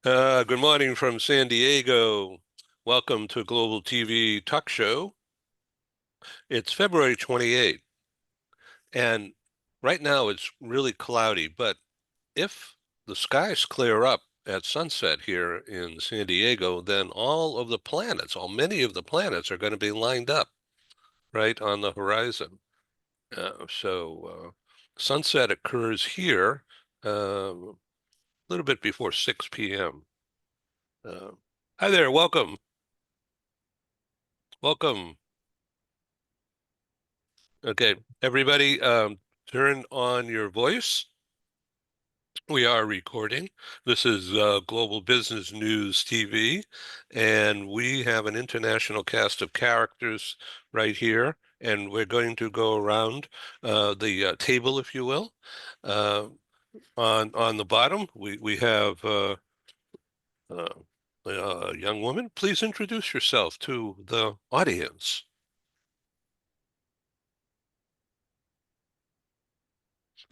Good morning from San Diego. Welcome to Global TV Talk Show. It's February 28th, and right now it's really cloudy, but if the skies clear up at sunset here in San Diego, then all of the planets, or many of the planets, are going to be lined up right on the horizon. Sunset occurs here a little bit before 6 p.m. Uh, Hi there, welcome. Welcome. Okay, everybody, turn on your voice. We are recording. This is Global Business News TV, and we have an international cast of characters right here, and we're going to go around the table, if you will. Uh, on the bottom, we have uh, a young woman. Please introduce yourself to the audience.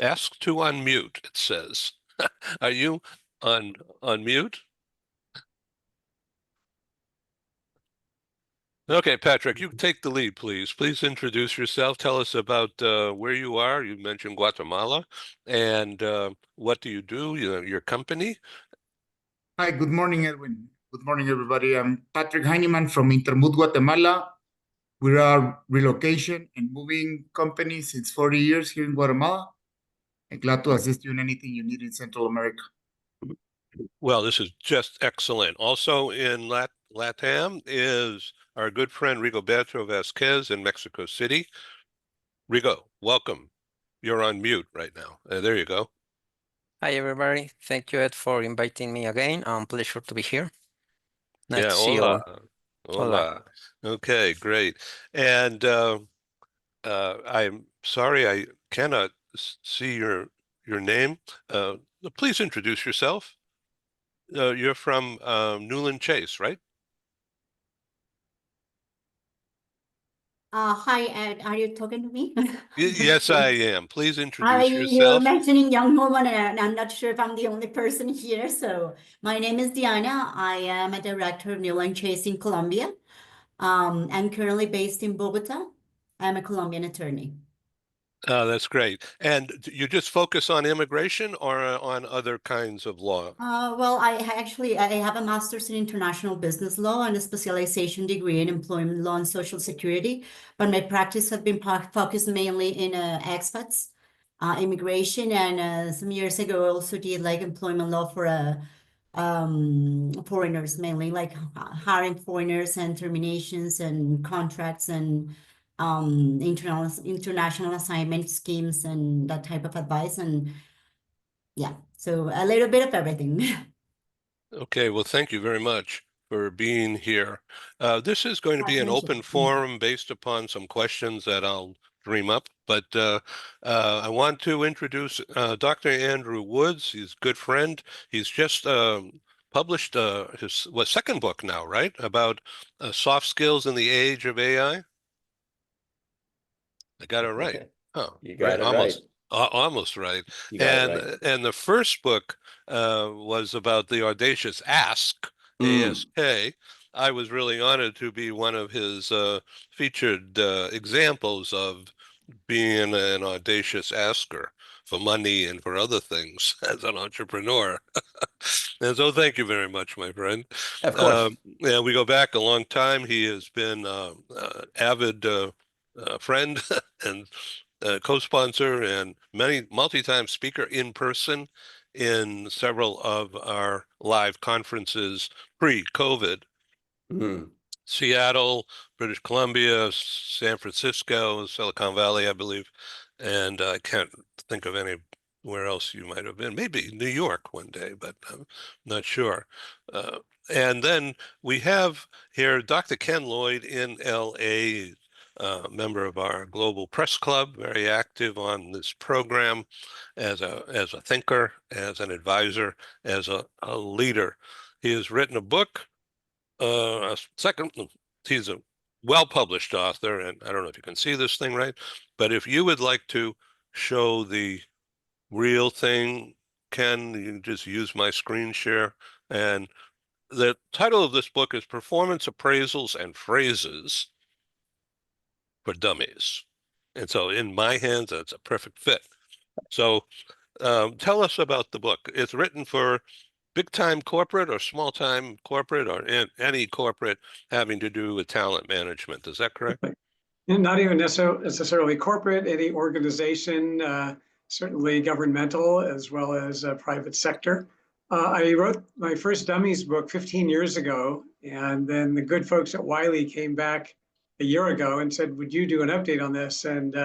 Ask to unmute, it says. Are you on mute? Okay, Patrick, you take the lead, please. Please introduce yourself. Tell us about where you are. You mentioned Guatemala, and what do you do? Your company. Hi, good morning, Edwin. Good morning, everybody. I'm Patrick Heineman from Intermood, Guatemala. We're a relocation and moving company since 40 years here in Guatemala. I'm glad to assist you in anything you need in Central America. Well, this is just excellent. Also in Latam is our good friend Rigoberto Vasquez in Mexico City. Rigo, welcome. You're on mute right now. There you go. Hi, everybody. Thank you, Ed, for inviting me again. Pleasure to be here. Nice Yeah, to see you hola. all. Hola. Hola. Okay, great. And I'm sorry I cannot see your name. Uh, Please introduce yourself. You're from Newland Chase, right? Hi, Ed. Are you talking to me? Yes, I am. Please introduce You're yourself. mentioning young woman, and I'm not sure if I'm the only person here. So my name is Diana. I am a director of Newland Chase in Colombia. I'm currently based in Bogota. I'm a Colombian attorney. That's great. And you just focus on immigration or on other kinds of law? Well, I have a master's in international business law and a specialization degree in employment law and social security, but my practice has been focused mainly in expats, immigration, and some years ago I also did like employment law for foreigners mainly, like hiring foreigners and terminations and contracts and international assignment schemes and that type of advice. And yeah, so a little bit of everything. Okay, well, thank you very much for being here. This is going to My be an pleasure. open forum based upon some questions that I'll dream up, but I want to introduce Dr. Andrew Woods. He's a good friend. He's just published his second book now, right? About soft skills in the age of AI. I got it right. Oh, You right, got it right. almost right. You got it And right. and the first book was about the audacious ask, Mm. ASK. I was really honored to be one of his featured examples of being an audacious asker for money and for other things as an entrepreneur. And so thank you very much, my friend. Of course. Yeah, we go back a long time. He has been avid friend and co-sponsor and many multi-time speaker in person in several of our live conferences pre-COVID. Mm. Seattle, British Columbia, San Francisco, Silicon Valley, I believe, and I can't think of anywhere else you might have been. Maybe New York one day, but I'm not sure. Uh, and then we have here Dr. Ken Lloyd in LA, member of our Global Press Club, very active on this program as a thinker, as an advisor, as a leader. He has written a book second, he's a well-published author, and I don't know if you can see this thing right, but if you would like to show the real thing, can, you can just use my screen share. And the title of this book is Performance Appraisals and Phrases for Dummies. And so in my hands, that's a perfect fit. So tell us about the book. It's written for big-time corporate or small-time corporate or any corporate having to do with talent management. Is that correct? And not even necessarily corporate, any organization, certainly governmental as well as private sector. I wrote my first Dummies book 15 years ago, and then the good folks at Wiley came back a year ago and said, would you do an update on this? And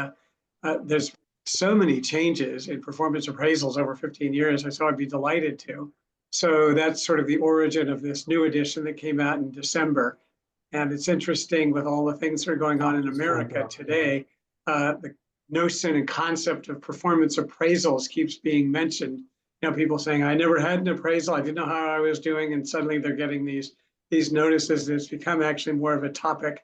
there's so many changes in performance appraisals over 15 years. I thought I'd be delighted to. So that's sort of the origin of this new edition that came out in December. And it's interesting with all the things that are going on in America today, the notion and concept of performance appraisals keeps being mentioned. You know, people saying, I never had an appraisal, I didn't know how I was doing, and suddenly they're getting these notices. It's become actually more of a topic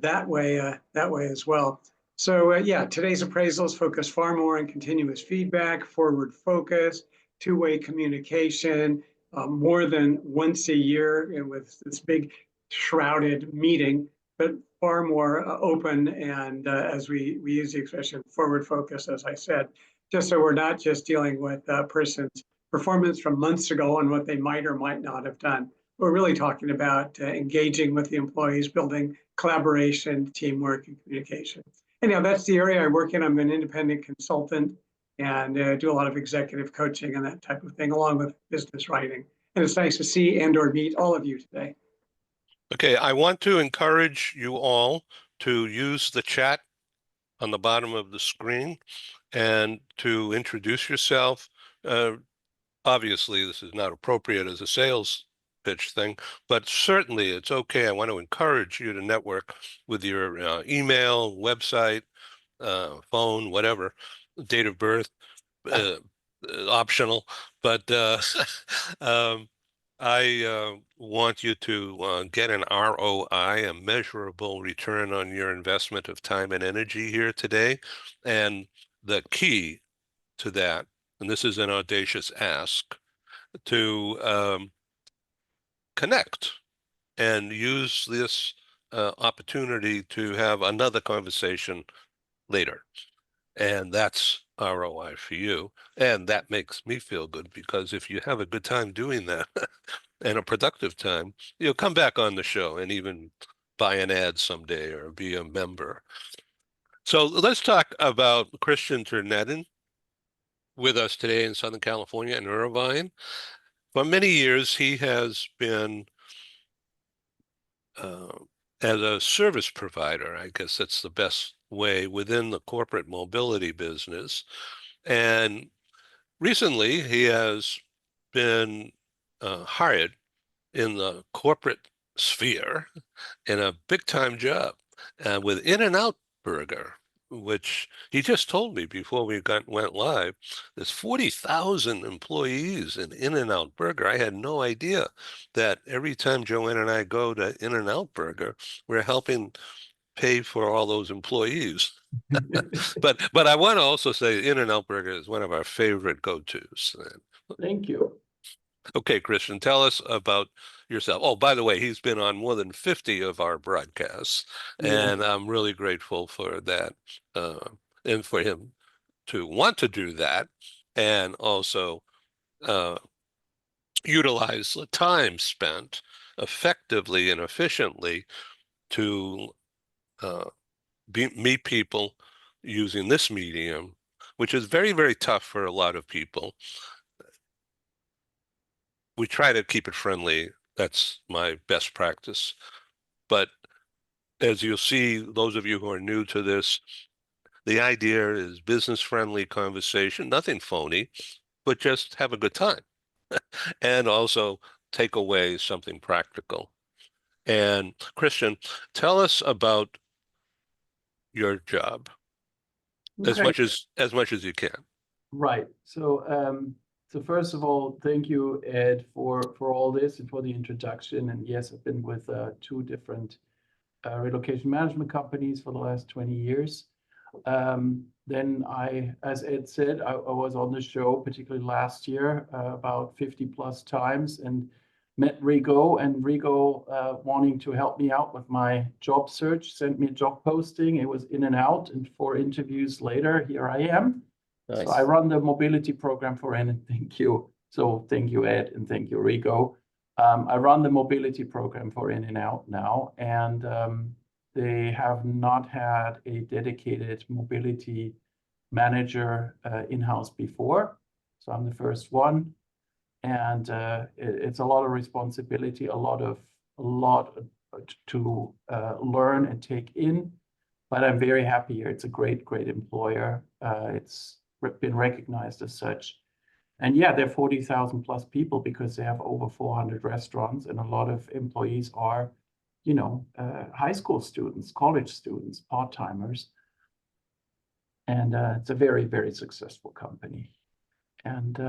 that way as well. So yeah, today's appraisals focus far more on continuous feedback, forward focus, two-way communication, more than once a year, and with this big shrouded meeting, but far more open and as we use the expression forward focus, as I said, just so we're not just dealing with a person's performance from months ago and what they might or might not have done. We're really talking about engaging with the employees, building collaboration, teamwork, and communication. Anyhow, that's the area I work in. I'm an independent consultant and do a lot of executive coaching and that type of thing, along with business writing. And it's nice to see and or meet all of you today. Okay, I want to encourage you all to use the chat on the bottom of the screen and to introduce yourself. Obviously, this is not appropriate as a sales pitch thing, but certainly it's okay. I want to encourage you to network with your email, website, phone, whatever, date of birth, optional, but I want you to get an ROI, a measurable return on your investment of time and energy here today. And the key to that, and this is an audacious ask, to connect and use this opportunity to have another conversation later. And that's ROI for you. And that makes me feel good, because if you have a good time doing that and a productive time, you'll come back on the show and even buy an ad someday or be a member. So let's talk about Christian Ternedin with us today in Southern California in Irvine. For many years, he has been as a service provider, I guess that's the best way, within the corporate mobility business. And recently, he has been hired in the corporate sphere in a big-time job with In-N-Out Burger, which he just told me before we went live. There's 40,000 employees in In-N-Out Burger. I had no idea that every time Joanne and I go to In-N-Out Burger, we're helping pay for all those employees. But I want to also say In-N-Out Burger is one of our favorite go-tos. Thank you. Okay, Christian, tell us about yourself. Oh, by the way, he's been on more than 50 of our broadcasts, and I'm really grateful for that, and for him to want to do that, and also utilize the time spent effectively and efficiently to meet people using this medium, which is very, very tough for a lot of people. We try to keep it friendly. That's my best practice. But as you'll see, those of you who are new to this, the idea is business-friendly conversation, nothing phony, but just have a good time. And also take away something practical. And Christian, tell us about your job as much as you can. Right. So first of all, thank you, Ed, for all this and for the introduction. And yes, I've been with two different relocation management companies for the last 20 years. Then as Ed said, I was on the show, particularly last year, about 50 plus times, and met Rigo, and Rigo, wanting to help me out with my job search, sent me a job posting. It was in and out, and 4 interviews later, here I am. Nice. So I run the mobility program for N, and thank you. So thank you, Ed, and thank you, Rigo. I run the mobility program for In and Out now, and they have not had a dedicated mobility manager in-house before. So I'm the first one. And it's a lot of responsibility, a lot to learn and take in. But I'm very happy here. It's a great employer. It's been recognized as such. And yeah, they're 40,000 plus people because they have over 400 restaurants, and a lot of employees are, high school students, college students, part-timers. And it's a very, very successful company. And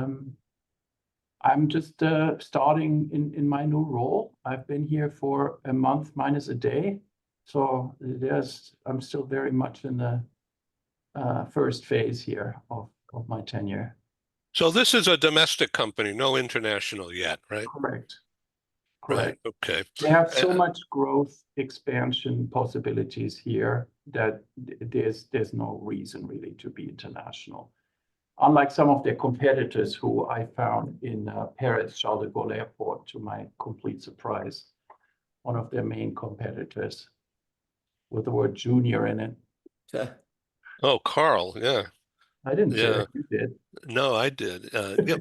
I'm just starting in my new role. I've been here for a month minus a day. So I'm still very much in the first phase here of my tenure. So this is a domestic company, no international yet, right? Correct. Right. Okay. They have so much growth, expansion possibilities here that there's no reason really to be international. Unlike some of their competitors who I found in Paris Charles de Gaulle Airport, to my complete surprise, one of their main competitors with the word junior in it. Oh, Carl, yeah. I didn't say Yeah. that, you did. No, I did. Yep.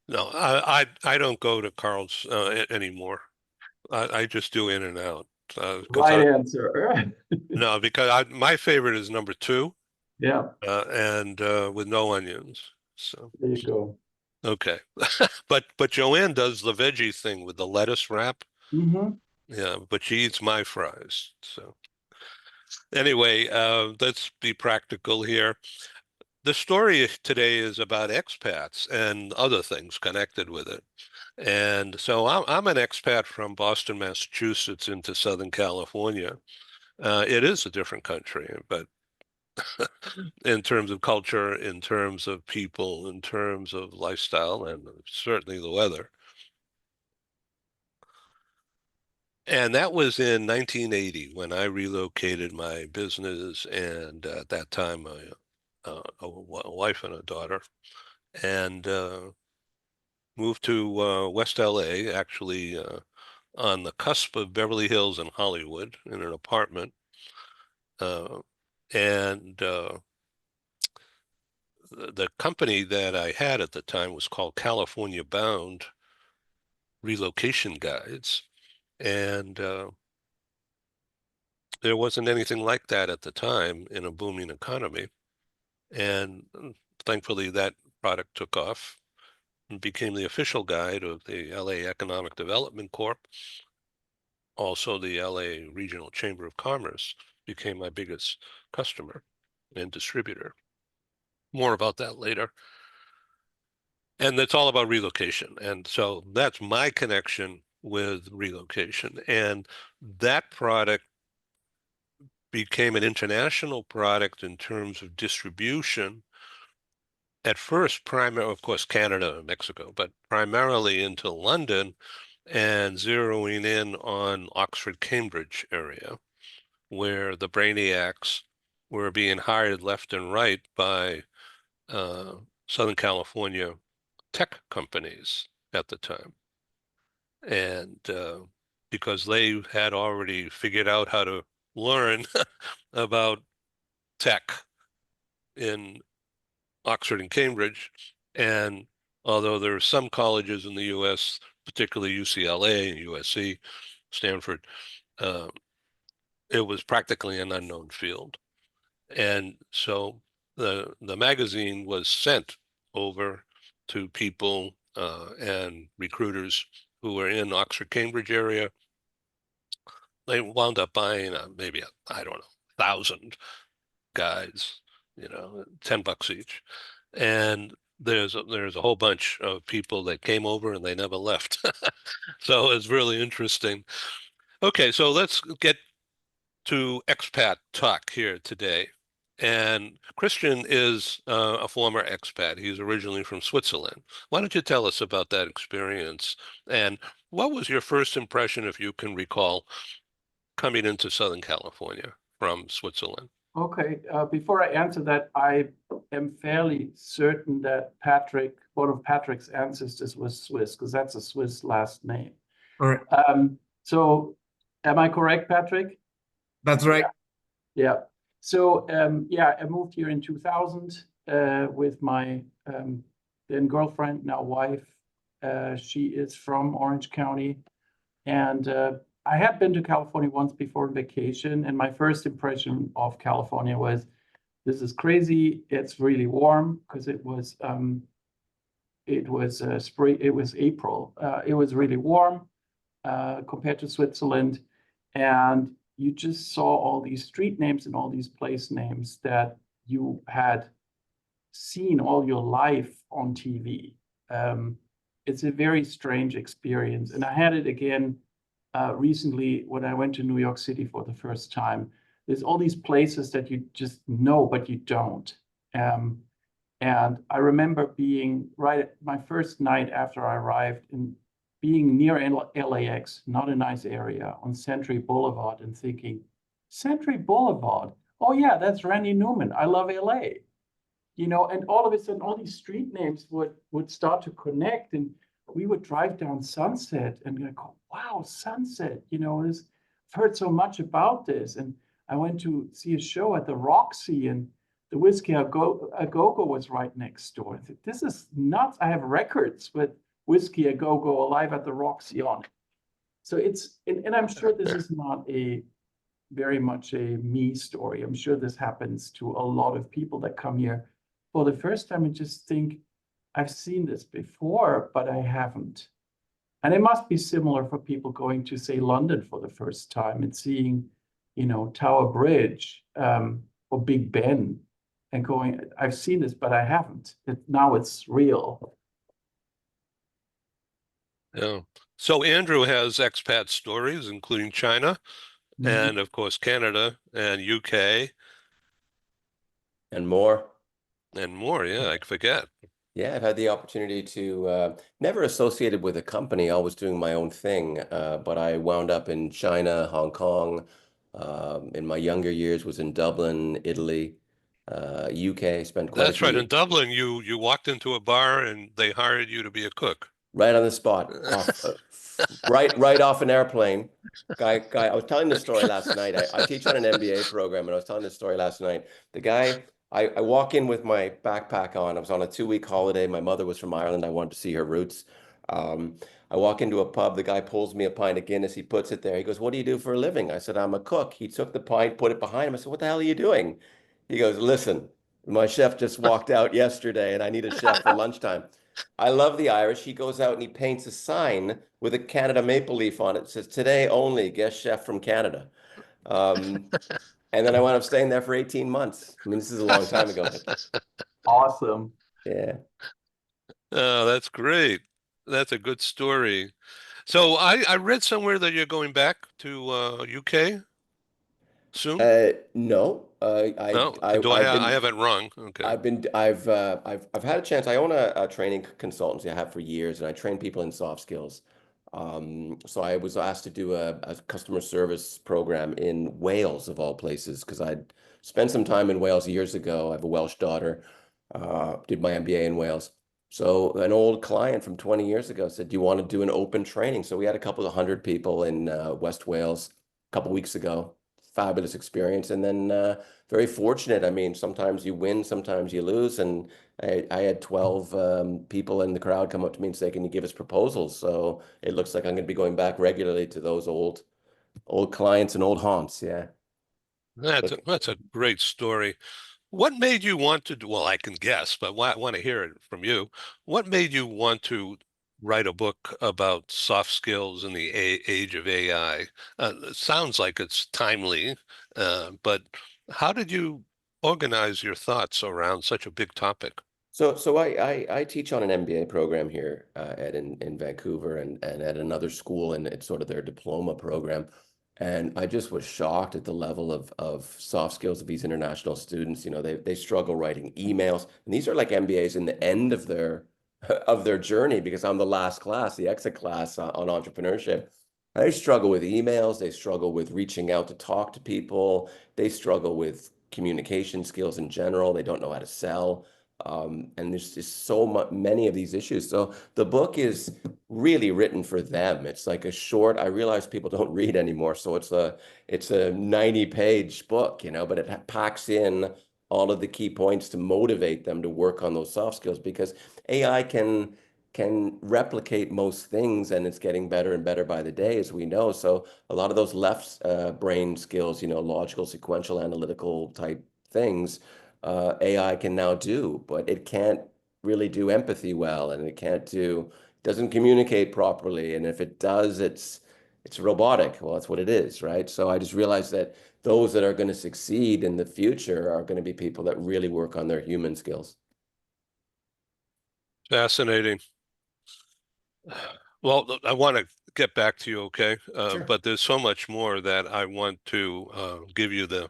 No, I don't go to Carl's anymore. I just do In and Out. Right answer. No, because my favorite is number 2. Yeah, and with no onions. So there you go. okay. But Joanne does the veggie thing with the lettuce wrap. Mm-hmm. Yeah, but she eats my fries. So anyway, let's be practical here. The story today is about expats and other things connected with it. And so I'm an expat from Boston, Massachusetts into Southern California. It is a different country, but in terms of culture, in terms of people, in terms of lifestyle, and certainly the weather. And that was in 1980 when I relocated my business, and at that time, a wife and a daughter, and moved to West LA, actually on the cusp of Beverly Hills and Hollywood in an apartment. And the company that I had at the time was called California Bound Relocation Guides. And there wasn't anything like that at the time in a booming economy. And thankfully, that product took off and became the official guide of the LA Economic Development Corp. Also, the LA Regional Chamber of Commerce became my biggest customer and distributor. More about that later. And it's all about relocation. And so that's my connection with relocation. And that product became an international product in terms of distribution. At first, primarily, of course, Canada and Mexico, but primarily into London and zeroing in on Oxford, Cambridge area, where the brainiacs were being hired left and right by Southern California tech companies at the time. And because they had already figured out how to learn about tech in Oxford and Cambridge. And although there are some colleges in the US, particularly UCLA and USC, Stanford, it was practically an unknown field. And so the magazine was sent over to people and recruiters who were in Oxford, Cambridge area. They wound up buying maybe, I don't know, 1,000 guides, $10 each. And there's a whole bunch of people that came over and they never left. So it's really interesting. Okay, so let's get to expat talk here today. And Christian is a former expat. He's originally from Switzerland. Why don't you tell us about that experience? And what was your first impression, if you can recall, coming into Southern California from Switzerland? Okay, before I answer that, I am fairly certain that Patrick, one of Patrick's ancestors was Swiss, because that's a Swiss last name. All right. So am I correct, Patrick? That's right. Yeah. So yeah, I moved here in 2000 with my then girlfriend, now wife. She is from Orange County, and I had been to California once before on vacation, and my first impression of California was, this is crazy. It's really warm, because it was spring. It was April. It was really warm compared to Switzerland, and you just saw all these street names and all these place names that you had seen all your life on TV. It's a very strange experience, and I had it again recently when I went to New York City for the first time. There's all these places that you just know, but you don't. And I remember being right at my first night after I arrived in being near LAX, not a nice area, on Century Boulevard, and thinking, Century Boulevard? Oh yeah, that's Randy Newman. I love LA. You know, and all of a sudden, all these street names would start to connect, and we would drive down Sunset and go, wow, Sunset, you know, I've heard so much about this. And I went to see a show at the Roxy, and the Whiskey A Go-Go was right next door. I said, this is nuts. I have records with Whiskey A Go-Go alive at the Roxy on it. So it's, and I'm sure this is not very much a me story. I'm sure this happens to a lot of people that come here for the first time and just think, I've seen this before, but I haven't. And it must be similar for people going to, say, London for the first time and seeing, you know, Tower Bridge or Big Ben, and going, I've seen this, but I haven't. Now it's real. Yeah. So Andrew has expat stories, including China, and of course Canada and UK And more. and more. Yeah, I forget. Yeah, I've had the opportunity to never associated with a company, always doing my own thing. But I wound up in China, Hong Kong. In my younger years, was in Dublin, Italy, UK. Spent quite a That's right. few In Dublin, you walked into a bar and they hired you to be a cook. right on the spot, off right off an airplane. Guy, I was telling this story last night. I teach on an MBA program, and I was telling this story last night. The guy, I walk in with my backpack on. I was on a 2-week holiday. My mother was from Ireland. I wanted to see her roots. I walk into a pub. The guy pulls me a pint of Guinness. He puts it there. He goes, "What do you do for a living?" I said, "I'm a cook." He took the pint, put it behind him. I said, "What the hell are you doing?" He goes, "Listen, my chef just walked out yesterday, and I need a chef for lunchtime." I love the Irish. He goes out and he paints a sign with a Canada maple leaf on it. It says, "Today only, guest chef from Canada." And then I wound up staying there for 18 months. I mean, this is a long time ago, but Awesome. yeah. Oh, that's great. That's a good story. So I read somewhere that you're going back to UK soon? No, No, do I have I have it wrong? Okay. I've had a chance. I own a training consultancy I have for years, and I train people in soft skills. So I was asked to do a customer service program in Wales, of all places, because I'd spent some time in Wales years ago. I have a Welsh daughter, did my MBA in Wales. So an old client from 20 years ago said, "Do you want to do an open training?" So we had a couple of hundred people in West Wales a couple of weeks ago. Fabulous experience. And then very fortunate. I mean, sometimes you win, sometimes you lose. And I had 12 people in the crowd come up to me and say, "Can you give us proposals?" So it looks like I'm going to be going back regularly to those old clients and old haunts. Yeah. That's a great story. What made you want to do, well, I can guess, but I want to hear it from you. What made you want to write a book about soft skills in the age of AI? It sounds like it's timely, but how did you organize your thoughts around such a big topic? So I teach on an MBA program here in Vancouver and at another school, and it's sort of their diploma program. And I just was shocked at the level of soft skills of these international students. You know, they struggle writing emails, and these are like MBAs in the end of their journey, because I'm the last class, the exit class on entrepreneurship. They struggle with emails. They struggle with reaching out to talk to people. They struggle with communication skills in general. They don't know how to sell. And there's just so many of these issues. So the book is really written for them. It's like a short, I realize people don't read anymore, so it's a 90-page book, you know, but it packs in all of the key points to motivate them to work on those soft skills, because AI can replicate most things, and it's getting better and better by the day, as we know. So a lot of those left brain skills, you know, logical, sequential, analytical type things, AI can now do, but it can't really do empathy well, and it doesn't communicate properly. And if it does, it's robotic. Well, that's what it is, right? So I just realized that those that are going to succeed in the future are going to be people that really work on their human skills. Fascinating. Well, I want to get back to you, okay? Sure. But there's so much more that I want to give you the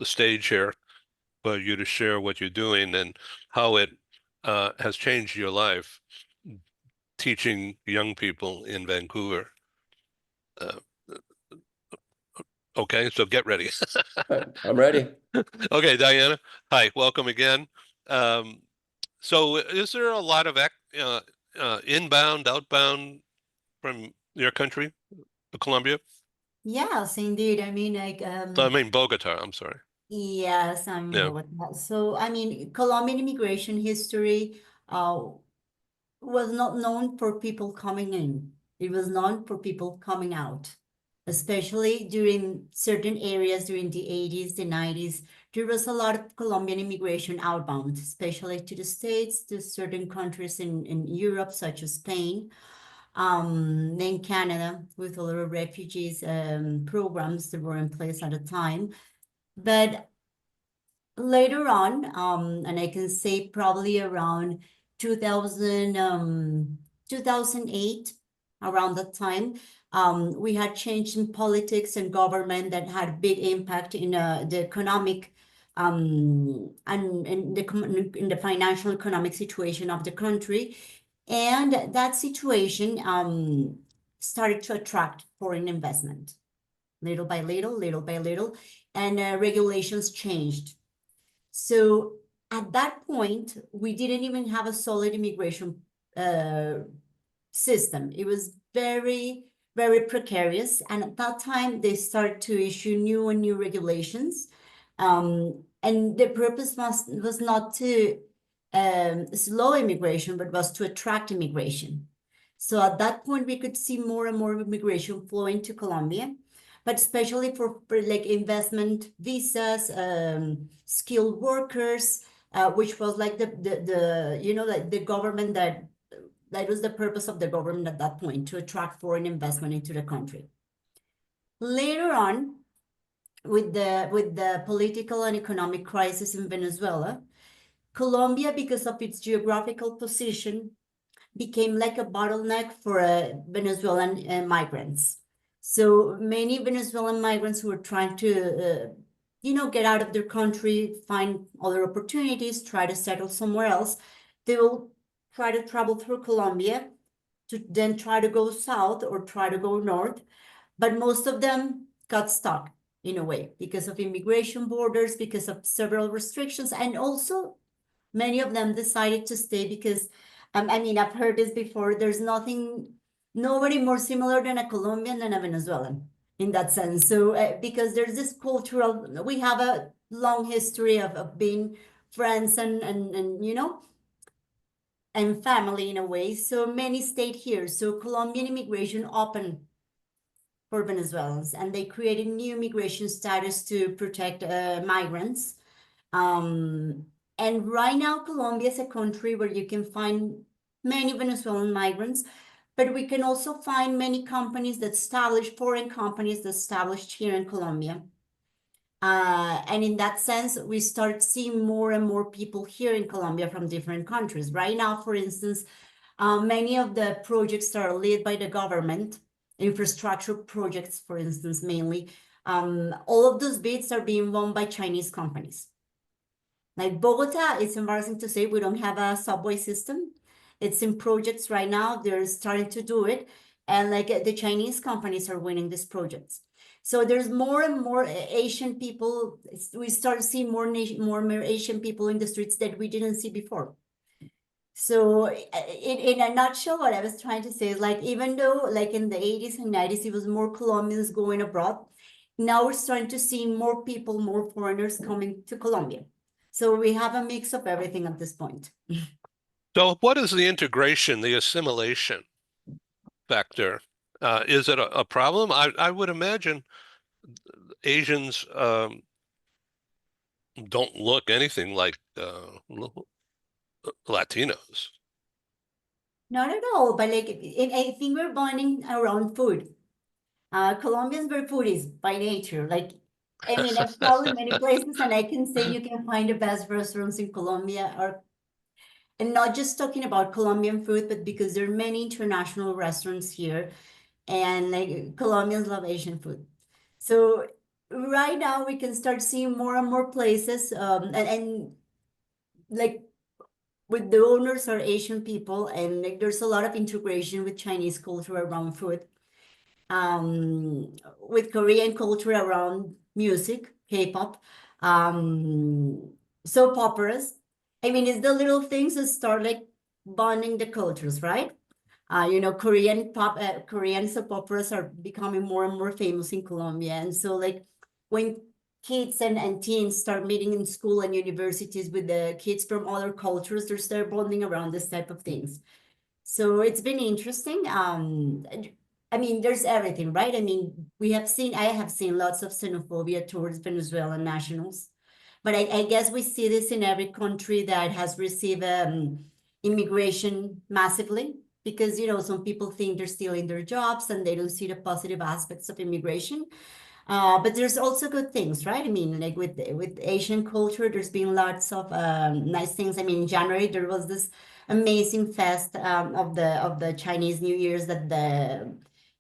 stage here for you to share what you're doing and how it has changed your life teaching young people in Vancouver. Okay, so get ready. I'm ready. Okay, Diana. Hi, welcome again. So is there a lot of inbound, outbound from your country, Colombia? Yes, indeed. I mean, like, I mean, Bogota, I'm sorry. yes, I'm Yeah. Bogota. So, I mean, Colombian immigration history was not known for people coming in. It was known for people coming out, especially during certain areas during the 80s, the 90s. There was a lot of Colombian immigration outbound, especially to the States, to certain countries in Europe, such as Spain. Then Canada, with a lot of refugees programs that were in place at the time. But later on, and I can say probably around 2008, around that time, we had change in politics and government that had a big impact in the economic and in the financial economic situation of the country. And that situation started to attract foreign investment little by little, and regulations changed. So at that point, we didn't even have a solid immigration system. It was very, very precarious. And at that time, they started to issue new and new regulations. And the purpose was not to slow immigration, but was to attract immigration. So at that point, we could see more and more immigration flowing to Colombia, but especially for like investment visas, skilled workers, which was like the you know, like the government that was the purpose of the government at that point, to attract foreign investment into the country. Later on, with the political and economic crisis in Venezuela, Colombia, because of its geographical position, became like a bottleneck for Venezuelan migrants. So many Venezuelan migrants who were trying to, you know, get out of their country, find other opportunities, try to settle somewhere else, they will try to travel through Colombia to then try to go south or try to go north. But most of them got stuck in a way because of immigration borders, because of several restrictions, and also many of them decided to stay because, I mean, I've heard this before, there's nobody more similar than a Colombian than a Venezuelan in that sense. So because there's this cultural, we have a long history of being friends and you know, and family in a way. So many stayed here. So Colombian immigration opened for Venezuelans, and they created new immigration status to protect migrants. And right now, Colombia is a country where you can find many Venezuelan migrants, but we can also find many companies that established, foreign companies that established here in Colombia. And in that sense, we start seeing more and more people here in Colombia from different countries. Right now, for instance, many of the projects that are led by the government infrastructure projects, for instance, mainly. All of those bids are being won by Chinese companies. Like Bogota, it's embarrassing to say we don't have a subway system. It's in projects right now. They're starting to do it. And like the Chinese companies are winning these projects. So there's more and more Asian people. We start seeing more Asian people in the streets that we didn't see before. So in a nutshell, what I was trying to say is like, even though like in the 80s and 90s, it was more Colombians going abroad, now we're starting to see more people, more foreigners coming to Colombia. So we have a mix of everything at this point. So what is the integration, the assimilation factor? Is it a problem? I would imagine Asians don't look anything like Latinos. Not at all, but like I think we're bonding around food. Colombians were foodies by nature. Like, I mean, I've traveled in many places, and I can say you can find the best restaurants in Colombia, or and not just talking about Colombian food, but because there are many international restaurants here, and like Colombians love Asian food. So right now we can start seeing more and more places, and like with the owners are Asian people, and like there's a lot of integration with Chinese culture around food, with Korean culture around music, K-pop, soap operas. I mean, it's the little things that start like bonding the cultures, right? You know, Korean soap operas are becoming more and more famous in Colombia. And so like when kids and teens start meeting in school and universities with the kids from other cultures, they start bonding around this type of things. So it's been interesting. I mean, there's everything, right? I mean, I have seen lots of xenophobia towards Venezuelan nationals, but I guess we see this in every country that has received immigration massively, because, you know, some people think they're stealing their jobs and they don't see the positive aspects of immigration. But there's also good things, right? I mean, like with Asian culture, there's been lots of nice things. I mean, in January, there was this amazing fest of the Chinese New Year's that the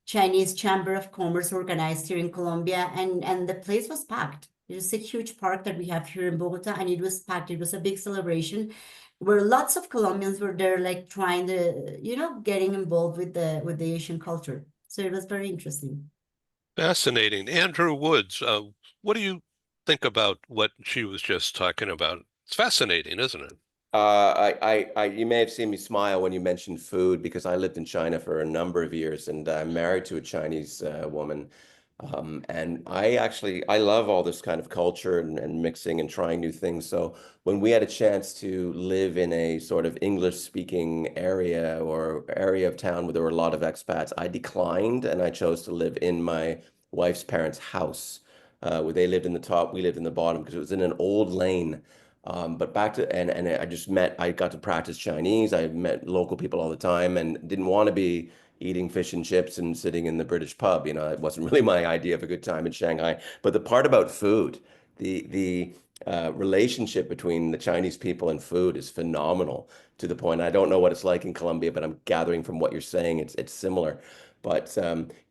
Chinese Chamber of Commerce organized here in Colombia, and the place was packed. It was a huge park that we have here in Bogota, and it was packed. It was a big celebration where lots of Colombians were there, like trying to, you know, getting involved with the Asian culture. So it was very interesting. Fascinating. Andrew Woods, what do you think about what she was just talking about? It's fascinating, isn't it? You may have seen me smile when you mentioned food because I lived in China for a number of years and I'm married to a Chinese woman. And I love all this kind of culture and mixing and trying new things. So when we had a chance to live in a sort of English-speaking area or area of town where there were a lot of expats, I declined and I chose to live in my wife's parents' house, where they lived in the top, we lived in the bottom because it was in an old lane. But back to, and I got to practice Chinese. I met local people all the time and didn't want to be eating fish and chips and sitting in the British pub. You know, it wasn't really my idea of a good time in Shanghai. But the part about food, the relationship between the Chinese people and food is phenomenal to the point. I don't know what it's like in Colombia, but I'm gathering from what you're saying, it's similar. But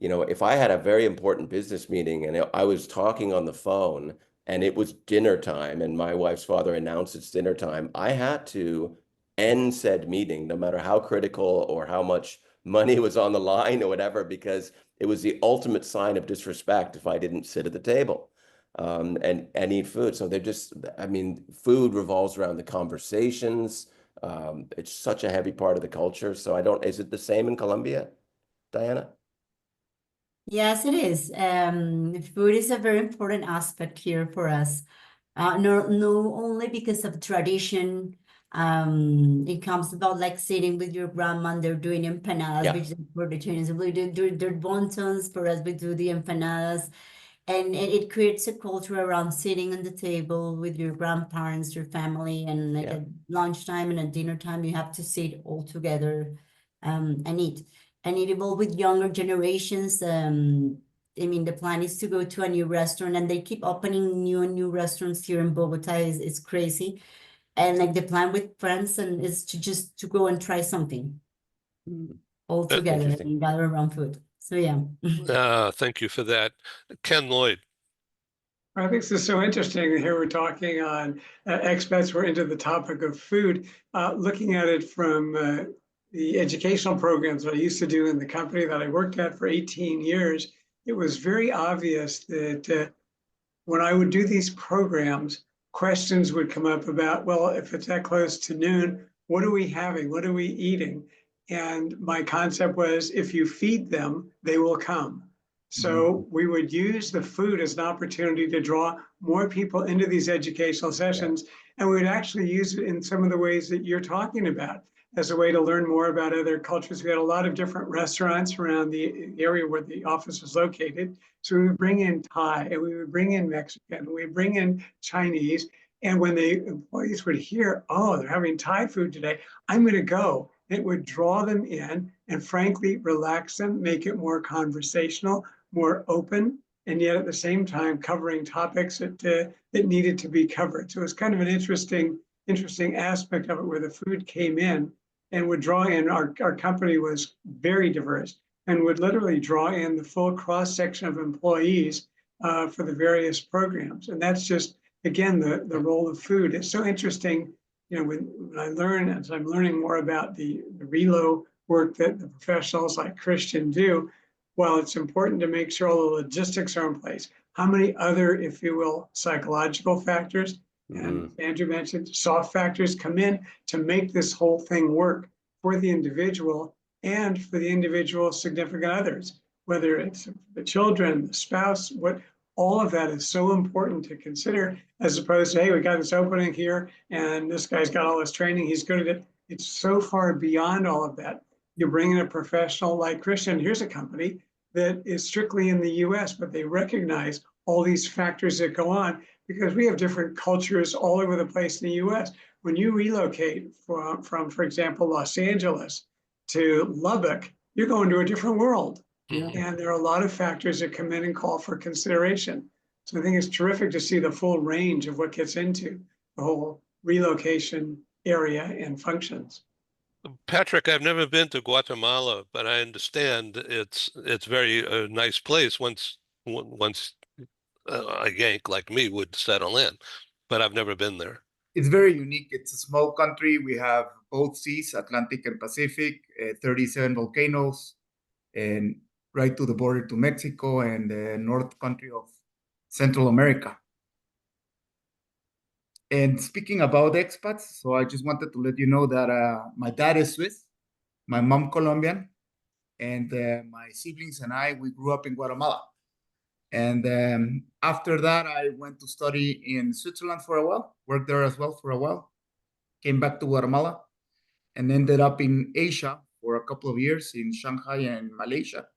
you know, if I had a very important business meeting and I was talking on the phone and it was dinner time and my wife's father announced it's dinner time, I had to end said meeting, no matter how critical or how much money was on the line or whatever, because it was the ultimate sign of disrespect if I didn't sit at the table and eat food. So they're just, I mean, food revolves around the conversations. It's such a heavy part of the culture. So is it the same in Colombia, Diana? Yes, it is. Food is a very important aspect here for us. No only because of tradition. It comes about like sitting with your grandma and they're doing empanadas, Yeah. which is for the Chinese. We do wontons, for us, we do the empanadas. And it creates a culture around sitting on the table with your grandparents, your family, and like at lunchtime and at dinner time, you have to sit all together and eat. And it evolved with younger generations. I mean, the plan is to go to a new restaurant, and they keep opening new and new restaurants here in Bogota. Is crazy. And like the plan with friends and is to go and try something all together Interesting. and gather around food. So yeah. Thank you for that. Ken Lloyd. I think this is so interesting. Here we're talking on expats. We're into the topic of food, looking at it from the educational programs that I used to do in the company that I worked at for 18 years. It was very obvious that when I would do these programs, questions would come up about, well, if it's that close to noon, what are we having? What are we eating? And my concept was, if you feed them, they will come. So we would use the food as an opportunity to draw more people into these educational sessions. And we would actually use it in some of the ways that you're talking about as a way to learn more about other cultures. We had a lot of different restaurants around the area where the office was located. So we would bring in Thai, and we would bring in Mexican, and we would bring in Chinese. And when the employees would hear, oh, they're having Thai food today, I'm going to go. It would draw them in and frankly, relax them, make it more conversational, more open, and yet at the same time covering topics that needed to be covered. So it's kind of an interesting aspect of it where the food came in and would draw in. Our company was very diverse and would literally draw in the full cross section of employees for the various programs. And that's just, again, the role of food. It's so interesting, you know, when I learn, as I'm learning more about the relo work that the professionals like Christian do, while it's important to make sure all the logistics are in place, how many other, if you will, psychological factors, and Andrew mentioned soft factors, come in to make this whole thing work for the individual and for the individual significant others, whether it's the children, the spouse, what, all of that is so important to consider, as opposed to, hey, we got this opening here and this guy's got all this training, he's good at it. It's so far beyond all of that. You bring in a professional like Christian, here's a company that is strictly in the US, but they recognize all these factors that go on because we have different cultures all over the place in the US. When you relocate from for example, Los Angeles to Lubbock, you're going to a different world. And there are a lot of factors that come in and call for consideration. So I think it's terrific to see the full range of what gets into the whole relocation area and functions. Patrick, I've never been to Guatemala, but I understand it's very a nice place once a Yank like me would settle in, but I've never been there. It's very unique. It's a small country. We have both seas, Atlantic and Pacific, 37 volcanoes, and right to the border to Mexico and the north country of Central America. And speaking about expats, so I just wanted to let you know that my dad is Swiss, my mom Colombian, and my siblings and I, we grew up in Guatemala. And after that, I went to study in Switzerland for a while, worked there as well for a while, came back to Guatemala, and ended up in Asia for a couple of years in Shanghai and Malaysia,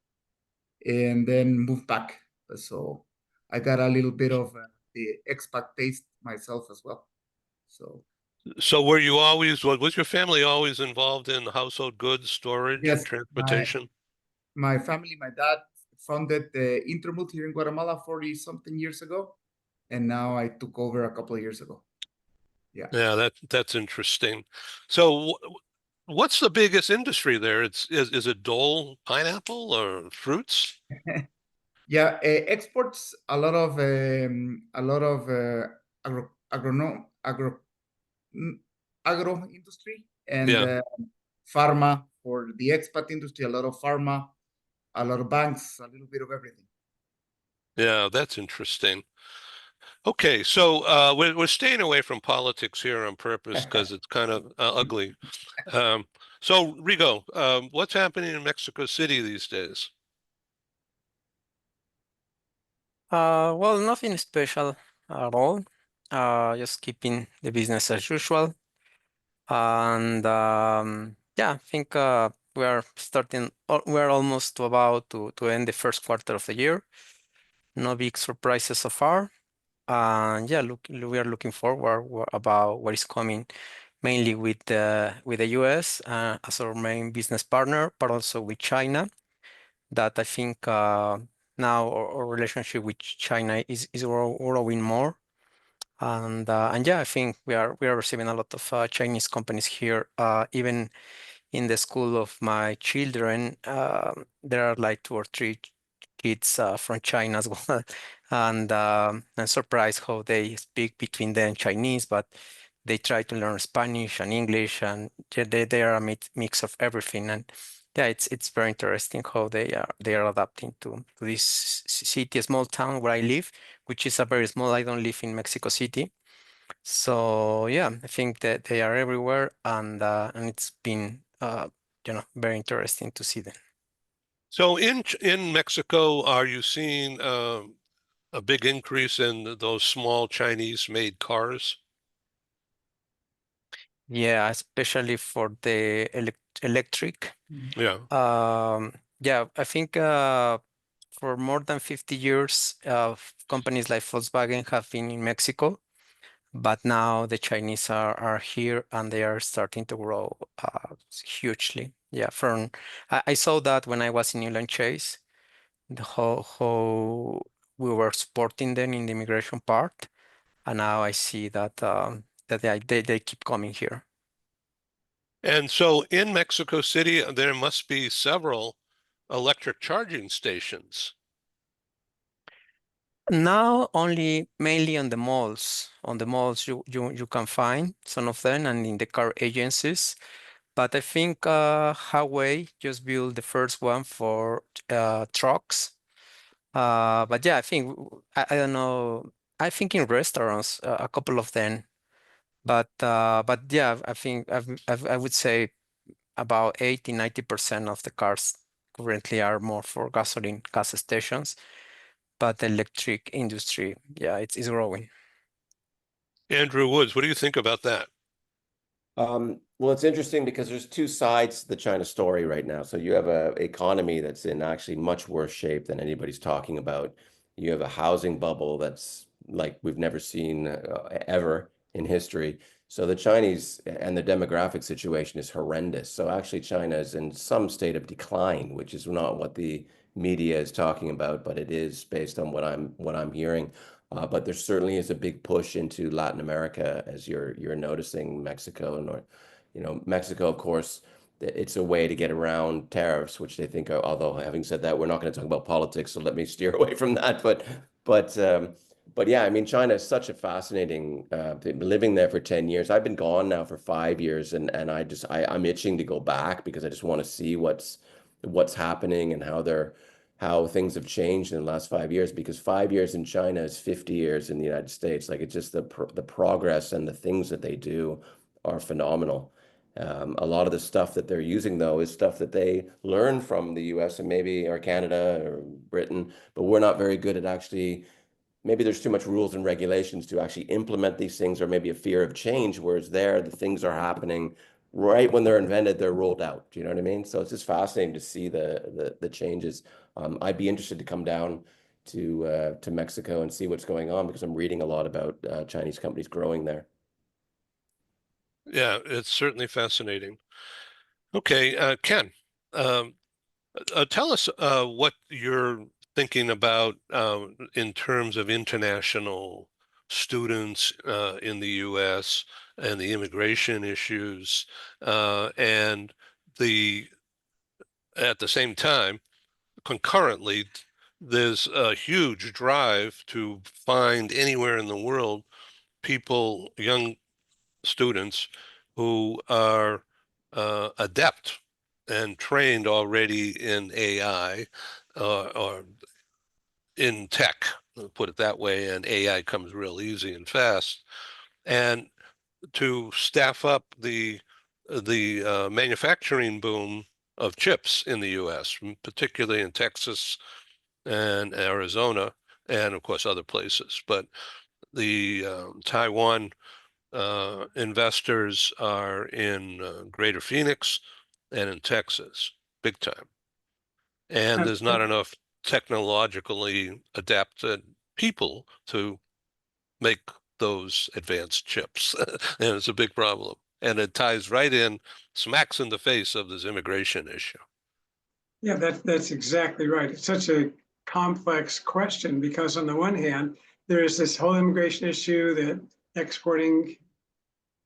and then moved back. So I got a little bit of the expat taste myself as well. So were you always, was your family always involved in household goods, storage, Yes, transportation? My family, my dad founded the Intermood here in Guatemala 40-something years ago, and now I took over a couple of years ago. Yeah, that's interesting. So what's the biggest industry there? Is it Dole pineapple or fruits? Yeah, exports a lot of agro industry and pharma for the expat industry. A lot of pharma, a lot of banks, a little bit of everything. Yeah, that's interesting. Okay, so we're staying away from politics here on purpose because it's kind of ugly. So Rigo, what's happening in Mexico City these days? Well, nothing special at all. Just keeping the business as usual. And yeah, I think we are we're almost about to end the first quarter of the year. No big surprises so far. And yeah, we are looking forward about what is coming, mainly with the US as our main business partner, but also with China. That I think now our relationship with China is growing more. And yeah, I think we are receiving a lot of Chinese companies here, even in the school of my children, there are like 2 or 3 kids from China as well. And I'm surprised how they speak between them Chinese, but they try to learn Spanish and English, and they are a mix of everything. And yeah, it's very interesting how they are adapting to this city, a small town where I live, which is a very small. I don't live in Mexico City, so yeah, I think that they are everywhere, and it's been very interesting to see them. So in Mexico, are you seeing a big increase in those small Chinese-made cars? Yeah, especially for the electric. Yeah. Yeah, I think for more than 50 years, companies like Volkswagen have been in Mexico, but now the Chinese are here and they are starting to grow hugely. Yeah, I saw that when I was in Newland Chase, how we were supporting them in the immigration part, and now I see that they keep coming here. And so in Mexico City, there must be several electric charging stations. Now only mainly on the malls. On the malls you can find some of them, and in the car agencies. But I think Huawei just built the first one for trucks. But yeah, I think I don't know. I think in restaurants a couple of them. But yeah, I think I would say about 80-90% of the cars currently are more for gasoline gas stations. But the electric industry, yeah, it's growing. Andrew Woods, what do you think about that? Well, it's interesting because there's two sides to the China story right now. So you have an economy that's in actually much worse shape than anybody's talking about. You have a housing bubble that's like we've never seen ever in history. So the Chinese and the demographic situation is horrendous. So actually China is in some state of decline, which is not what the media is talking about, but it is based on what I'm hearing. But there certainly is a big push into Latin America, as you're noticing Mexico and Mexico, of course, it's a way to get around tariffs, which they think are. Although having said that, we're not going to talk about politics, so let me steer away from that. But yeah, I mean, China is such a fascinating. Been living there for 10 years. I've been gone now for 5 years, and I'm itching to go back because I just want to see what's happening and how things have changed in the last 5 years, because 5 years in China is 50 years in the United States. Like it's just the progress and the things that they do are phenomenal. A lot of the stuff that they're using, though, is stuff that they learn from the US and maybe or Canada or Britain, but we're not very good at actually. Maybe there's too much rules and regulations to actually implement these things, or maybe a fear of change, whereas there, the things are happening right when they're invented, they're rolled out. Do you know what I mean? So it's just fascinating to see the changes. I'd be interested to come down to Mexico and see what's going on, because I'm reading a lot about Chinese companies growing there. Yeah, it's certainly fascinating. Okay, Ken, um, tell us what you're thinking about in terms of international students in the U.S. and the immigration issues, and at the same time, concurrently, there's a huge drive to find anywhere in the world people, young students who are adept and trained already in AI or in tech, put it that way, and AI comes real easy and fast. And to staff up the manufacturing boom of chips in the U.S., particularly in Texas and Arizona, and of course other places. But the Taiwan investors are in Greater Phoenix and in Texas, big time. And there's not enough technologically adapted people to make those advanced chips. And it's a big problem. And it ties right in, smacks in the face of this immigration issue. Yeah, that's exactly right. It's such a complex question because on the one hand, there is this whole immigration issue that exporting,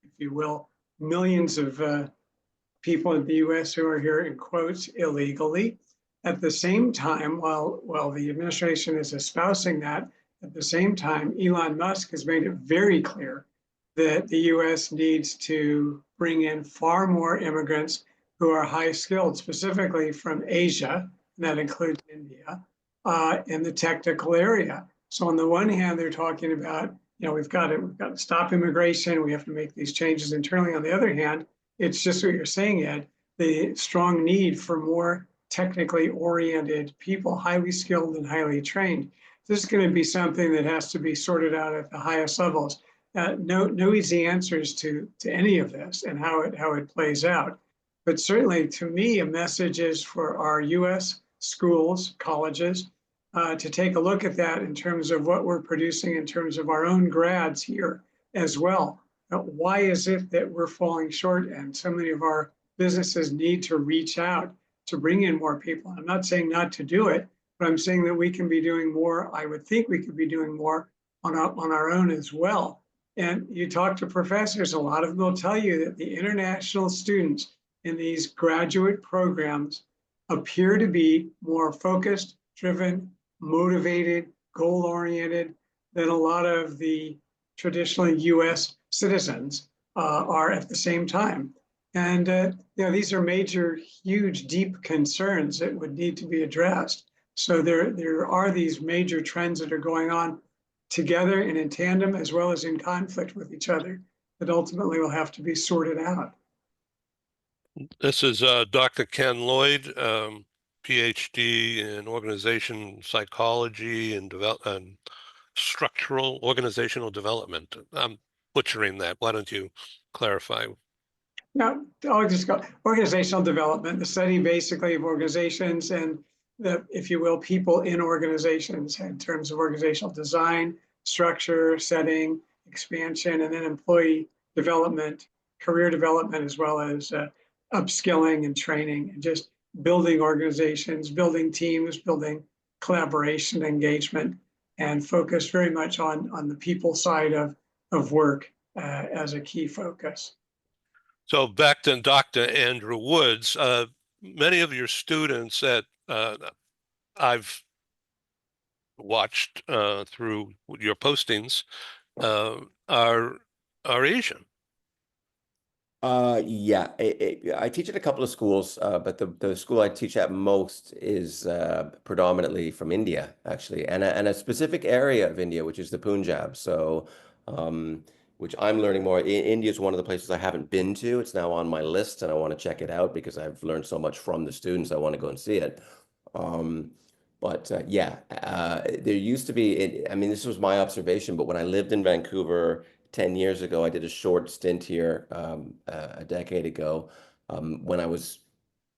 if you will, millions of people in the US who are here in quotes illegally. At the same time, while the administration is espousing that, at the same time, Elon Musk has made it very clear that the US needs to bring in far more immigrants who are high skilled, specifically from Asia, and that includes India, in the technical area. So on the one hand, they're talking about, we've got to stop immigration. We have to make these changes internally. On the other hand, it's just what you're saying, Ed, the strong need for more technically oriented people, highly skilled and highly trained. This is going to be something that has to be sorted out at the highest levels. No easy answers to any of this and how it plays out. But certainly, to me, a message is for our U.S. schools, colleges, to take a look at that in terms of what we're producing in terms of our own grads here as well. Why is it that we're falling short and so many of our businesses need to reach out to bring in more people? I'm not saying not to do it, but I'm saying that we can be doing more. I would think we could be doing more on our own as well. And you talk to professors, a lot of them will tell you that the international students in these graduate programs appear to be more focused, driven, motivated, goal-oriented than a lot of the traditionally U.S. citizens are at the same time. And these are major, huge, deep concerns that would need to be addressed. So there are these major trends that are going on together and in tandem, as well as in conflict with each other, that ultimately will have to be sorted out. This is Dr. Ken Lloyd, PhD in organization psychology and structural organizational development. I'm butchering that. Why don't you clarify? Now, I'll just go organizational development, the study basically of organizations and the, if you will, people in organizations in terms of organizational design, structure, setting, expansion, and then employee development, career development, as well as upskilling and training, and just building organizations, building teams, building collaboration, engagement, and focus very much on the people side of work as a key focus. So back to Dr. Andrew Woods, many of your students that I've watched through your postings are Asian. Yeah, I teach at a couple of schools, but the school I teach at most is predominantly from India, actually, and a specific area of India, which is the Punjab. So, which I'm learning more. India is one of the places I haven't been to. It's now on my list, and I want to check it out because I've learned so much from the students. I want to go and see it. Yeah, there used to be, I mean, this was my observation, but when I lived in Vancouver 10 years ago, I did a short stint here a decade ago when I was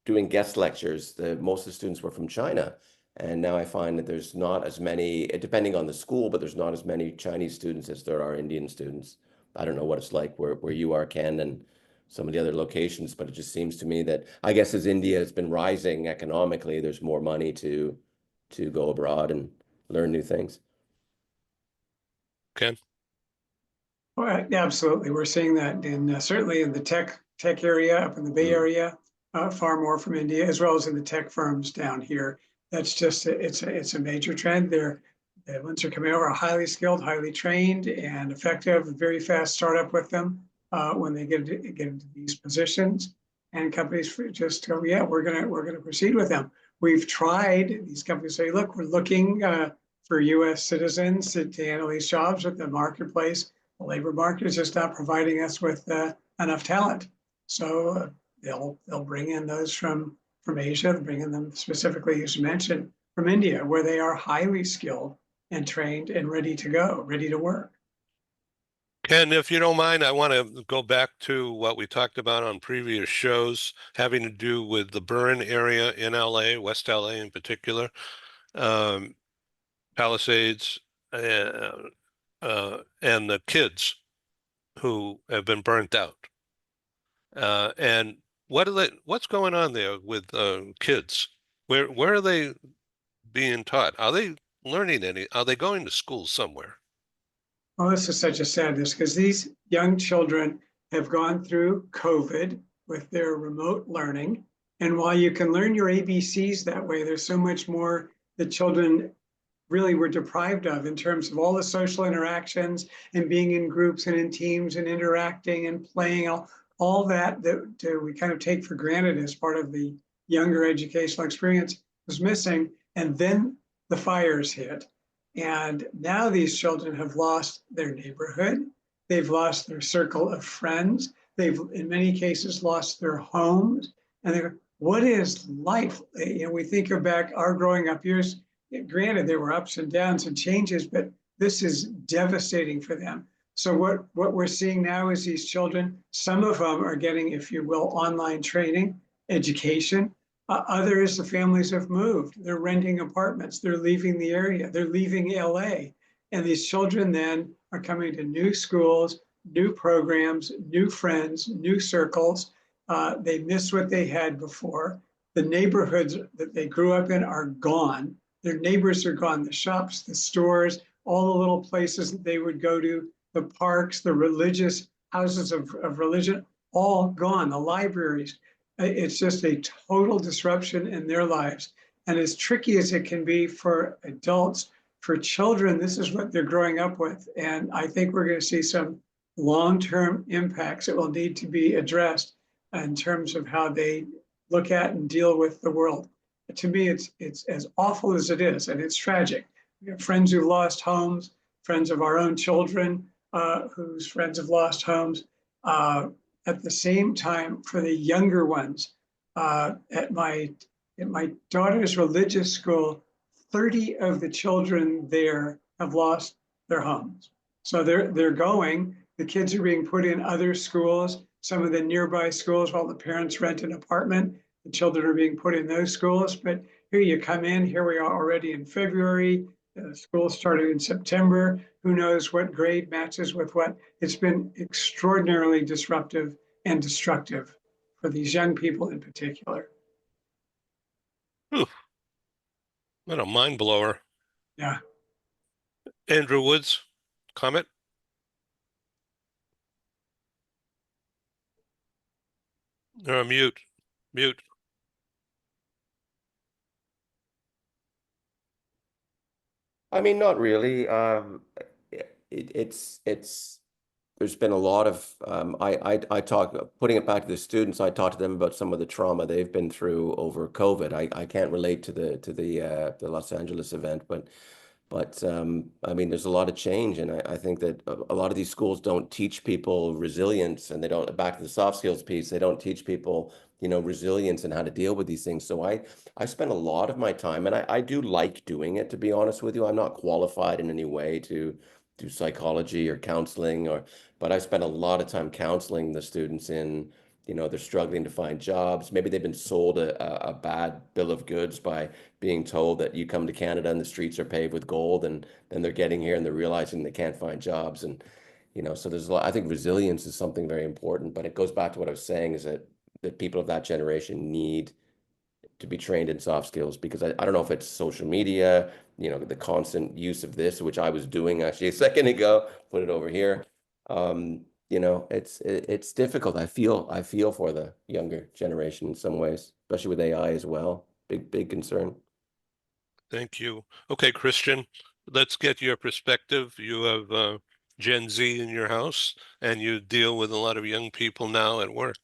doing guest lectures. Most of the students were from China. And now I find that there's not as many, depending on the school, but there's not as many Chinese students as there are Indian students. I don't know what it's like where you are, Ken, and some of the other locations, but it just seems to me that, I guess as India has been rising economically, there's more money to go abroad and learn new things. Ken? Well, absolutely. We're seeing that in certainly in the tech area up in the Bay Area, far more from India, as well as in the tech firms down here. That's just, it's a major trend. The ones who are coming over are highly skilled, highly trained, and effective, very fast startup with them when they get into these positions. And companies just go, yeah, we're gonna proceed with them. We've tried, these companies say, look, we're looking for US citizens to handle these jobs, but the marketplace, the labor market is just not providing us with enough talent. So they'll bring in those from Asia, they'll bring in them specifically, as you mentioned, from India, where they are highly skilled and trained and ready to go, ready to work. Ken, if you don't mind, I want to go back to what we talked about on previous shows having to do with the burn area in LA, West LA in particular, Palisades, and the kids who have been burnt out. And what's going on there with kids? Where are they being taught? Are they learning are they going to school somewhere? Oh, this is such a sadness because these young children have gone through COVID. with their remote learning. And while you can learn your ABCs that way, there's so much more that children really were deprived of in terms of all the social interactions and being in groups and in teams and interacting and playing, all that we kind of take for granted as part of the younger educational experience was missing. And then the fires hit. And now these children have lost their neighborhood. They've lost their circle of friends. They've, in many cases, lost their homes. And they're, what is life? You know, we think of back our growing up years. Granted, there were ups and downs and changes, but this is devastating for them. So what we're seeing now is these children, some of them are getting, if you will, online training, education. Others, the families have moved. They're renting apartments. They're leaving the area. They're leaving LA. And these children then are coming to new schools, new programs, new friends, new circles. They miss what they had before. The neighborhoods that they grew up in are gone. Their neighbors are gone, the shops, the stores, all the little places that they would go to, the parks, the religious houses of religion, all gone, the libraries. It's just a total disruption in their lives. And as tricky as it can be for adults, for children, this is what they're growing up with. And I think we're going to see some long-term impacts that will need to be addressed in terms of how they look at and deal with the world. To me, it's as awful as it is, and it's tragic. We have friends who've lost homes, friends of our own children whose friends have lost homes. At the same time, for the younger ones, at my daughter's religious school, 30 of the children there have lost their homes. So they're going. The kids are being put in other schools, some of the nearby schools, while the parents rent an apartment. The children are being put in those schools, but here you come in, here we are already in February, school started in September, who knows what grade matches with what. It's been extraordinarily disruptive and destructive for these young people in particular. Whew. What a mind blower. Yeah. Andrew Woods, comment? Mute. Mute. I mean, not really. There's been a lot of I talk, putting it back to the students, I talk to them about some of the trauma they've been through over COVID. I can't relate to the Los Angeles event, but I mean, there's a lot of change, and I think that a lot of these schools don't teach people resilience, and they don't, back to the soft skills piece, they don't teach people, you know, resilience and how to deal with these things. So I spend a lot of my time, and I do like doing it, to be honest with you. I'm not qualified in any way to do psychology or counseling, but I spend a lot of time counseling the students in, you know, they're struggling to find jobs. Maybe they've been sold a bad bill of goods by being told that you come to Canada and the streets are paved with gold, and then they're getting here and they're realizing they can't find jobs. And, you know, so there's a lot, I think resilience is something very important, but it goes back to what I was saying, is that people of that generation need to be trained in soft skills, because I don't know if it's social media, you know, the constant use of this, which I was doing actually a second ago, put it over here. You know, it's difficult. I feel for the younger generation in some ways, especially with AI as well. Big concern. Thank you. Okay, Christian, let's get your perspective. You have Gen Z in your house, and you deal with a lot of young people now at work.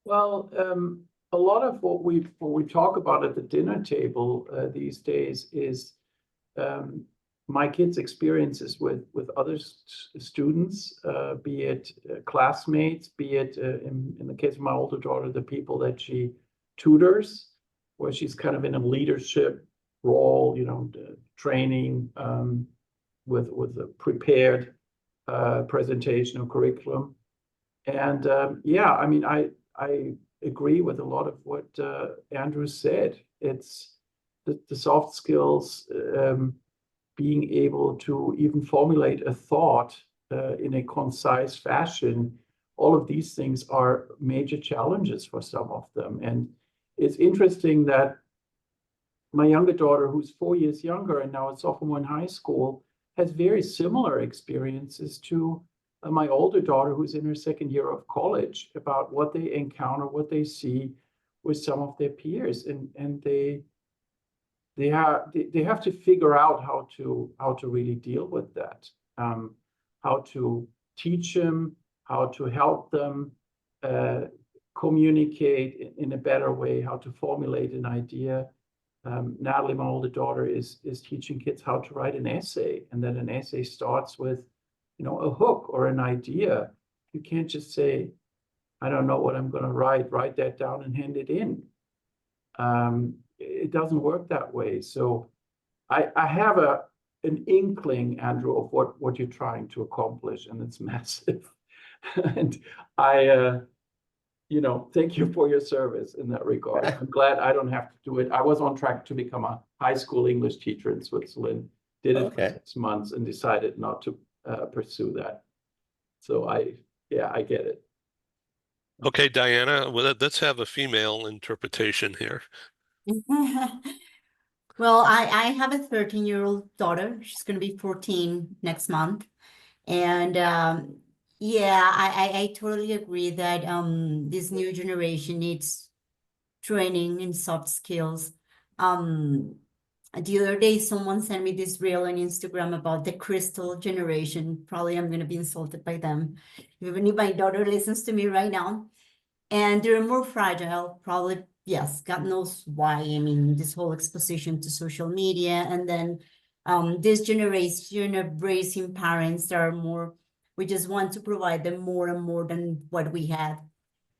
Well, a lot of what we talk about at the dinner table these days is my kids' experiences with other students, be it classmates, be it in the case of my older daughter, the people that she tutors, where she's kind of in a leadership role, you know, training with a prepared presentation or curriculum. And yeah, I mean, I agree with a lot of what Andrew said. It's the soft skills, being able to even formulate a thought in a concise fashion. All of these things are major challenges for some of them. And it's interesting that my younger daughter, who's 4 years younger and now a sophomore in high school, has very similar experiences to my older daughter, who's in her second year of college, about what they encounter, what they see with some of their peers, and they have to figure out how to really deal with that, how to teach them, how to help them communicate in a better way, how to formulate an idea. Natalie, my older daughter, is teaching kids how to write an essay, and then an essay starts with, a hook or an idea. You can't just say, I don't know what I'm going to write that down and hand it in. It doesn't work that way. So I have an inkling, Andrew, of what you're trying to accomplish, and it's massive. And I thank you for your service in that regard. I'm glad I don't have to do it. I was on track to become a high school English teacher in Switzerland, did it for 6 months and decided not to pursue that. So I get it. Okay, Diana, well, let's have a female interpretation here. Well, I have a 13-year-old daughter. She's going to be 14 next month. And yeah, I totally agree that this new generation needs training in soft skills. The other day, someone sent me this reel on Instagram about the crystal generation. Probably I'm going to be insulted by them, even if my daughter listens to me right now. And they're more fragile, probably, yes, God knows why. I mean, this whole exposition to social media, and then this generation of raising parents that are more, we just want to provide them more and more than what we had.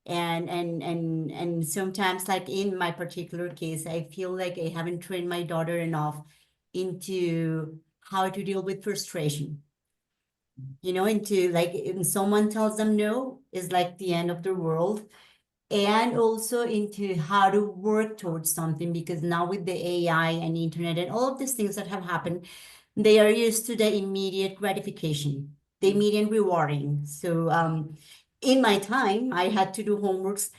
And sometimes, like in my particular case, I feel like I haven't trained my daughter enough into how to deal with frustration. Into like, when someone tells them no, is like the end of the world. And also into how to work towards something, because now with the AI and internet and all of these things that have happened, they are used to the immediate gratification, the immediate rewarding. So in my time, I had to do homeworks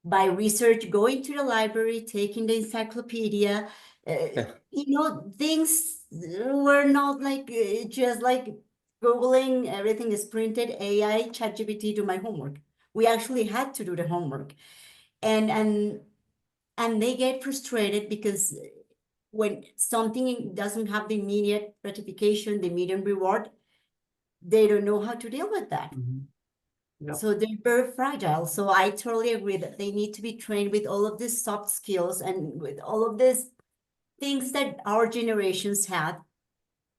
by research, going to the library, taking the encyclopedia. Things were not like just like Googling, everything is printed, AI, ChatGPT, do my homework. We actually had to do the homework. And they get frustrated because when something doesn't have the immediate gratification, the immediate reward, they don't know how to deal with that. Yep. So they're very fragile. So I totally agree that they need to be trained with all of these soft skills and with all of these things that our generations had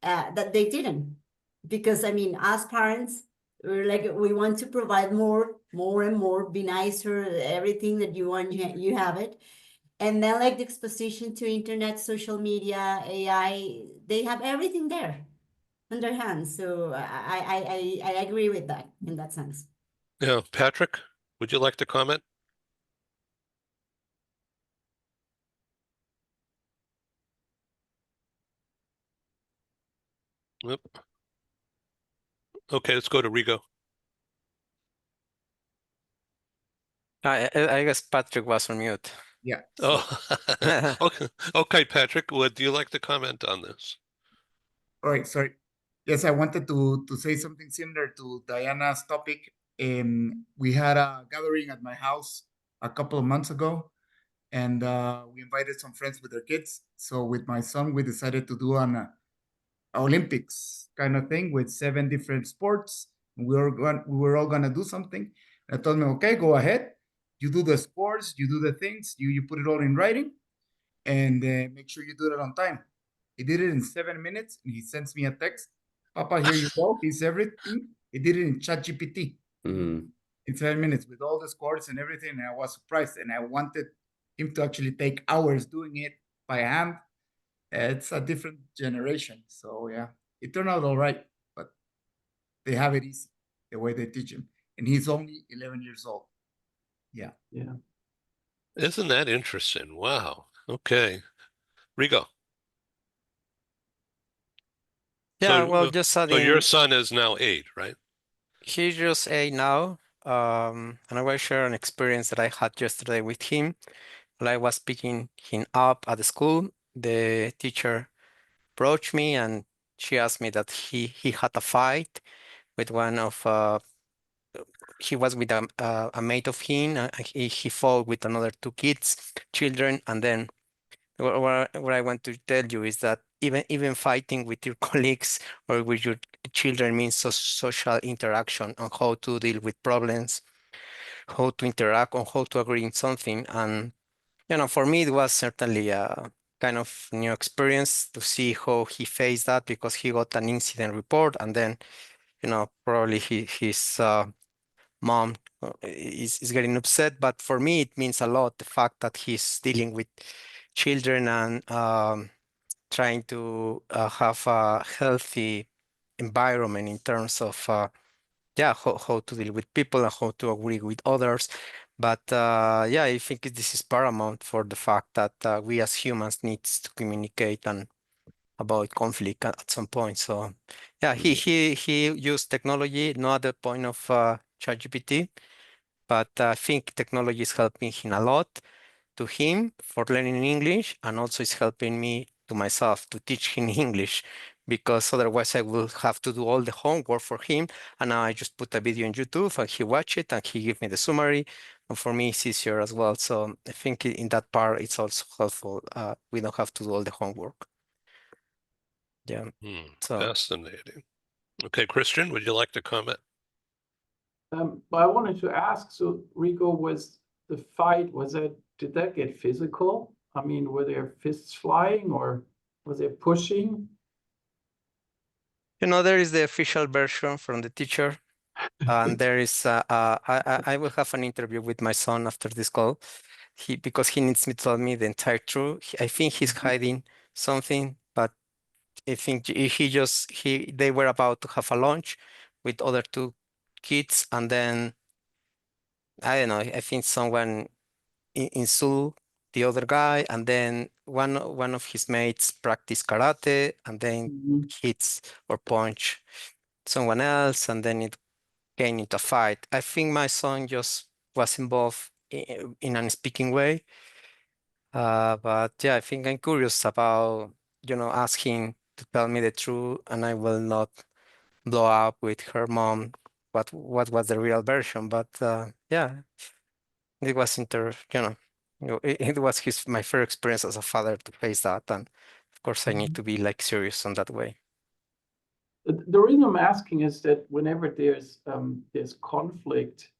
that they didn't. Because I mean, as parents, we're like, we want to provide more and more, be nicer, everything that you want, you have it. And then like the exposition to internet, social media, AI, they have everything there in their hands. So I agree with that in that sense. Yeah, Patrick, would you like to comment? Yep. Okay, let's go to Rigo. I guess Patrick was on mute. Yeah. Oh, okay. Okay, Patrick, would you like to comment on this? All right, sorry. Yes, I wanted to say something similar to Diana's topic. We had a gathering at my house a couple of months ago, and we invited some friends with their kids. So with my son, we decided to do an Olympics kind of thing with 7 different sports. We were all gonna do something. I told him, okay, go ahead. You do the scores, you do the things, you put it all in writing, and make sure you do it on time. He did it in 7 minutes, and he sends me a text. Papa, here you go. He's everything. He did it in ChatGPT in 7 minutes with all the scores and everything. And I was surprised, and I wanted him to actually take hours doing it by hand. It's a different generation, so yeah, it turned out all right. But they have it easy the way they teach him, and he's only 11 years old. Yeah. Isn't that interesting? Wow. Okay. Rigo. Yeah, So, well, just so your adding, son is now 8, right? he's just 8 now. And I will share an experience that I had yesterday with him. While I was picking him up at the school, the teacher approached me and she asked me that he had a fight with one of he was with a mate of him. He fought with another two children, and then what I want to tell you is that even fighting with your colleagues or with your children means social interaction on how to deal with problems, how to interact, on how to agree in something. And for me, it was certainly a kind of new experience to see how he faced that, because he got an incident report, and then probably his mom is getting upset. But for me, it means a lot, the fact that he's dealing with children and trying to have a healthy environment in terms of how to deal with people and how to agree with others. But yeah, I think this is paramount for the fact that we as humans needs to communicate and about conflict at some point. So yeah, he used technology not at the point of ChatGPT, but I think technology is helping him a lot, to him for learning English, and also is helping me to myself to teach him English, because otherwise I will have to do all the homework for him. And now I just put a video on YouTube and he watch it and he give me the summary. And for me, it's easier as well. So I think in that part, it's also helpful. We don't have to do all the homework. Yeah. So Fascinating. Okay, Christian, would you like to comment? But I wanted to ask, so Rico, was the fight, did that get physical? I mean, were there fists flying or was there pushing? there is the official version from the teacher, and there is I will have an interview with my son after this call. Because he needs me to tell me the entire truth. I think he's hiding something, but I think they were about to have a lunch with other two kids, and then I don't know. I think someone insult the other guy, and then one of his mates practiced karate, and then Mhm. hits or punch someone else, and then it came into a fight. I think my son just was involved in an speaking way. But yeah, I think I'm curious about, asking to tell me the truth, and I will not blow up with her mom what was the real version. But yeah, it was it was my first experience as a father to face that, and of course I need to be like serious on that way. The reason I'm asking is that whenever there's conflict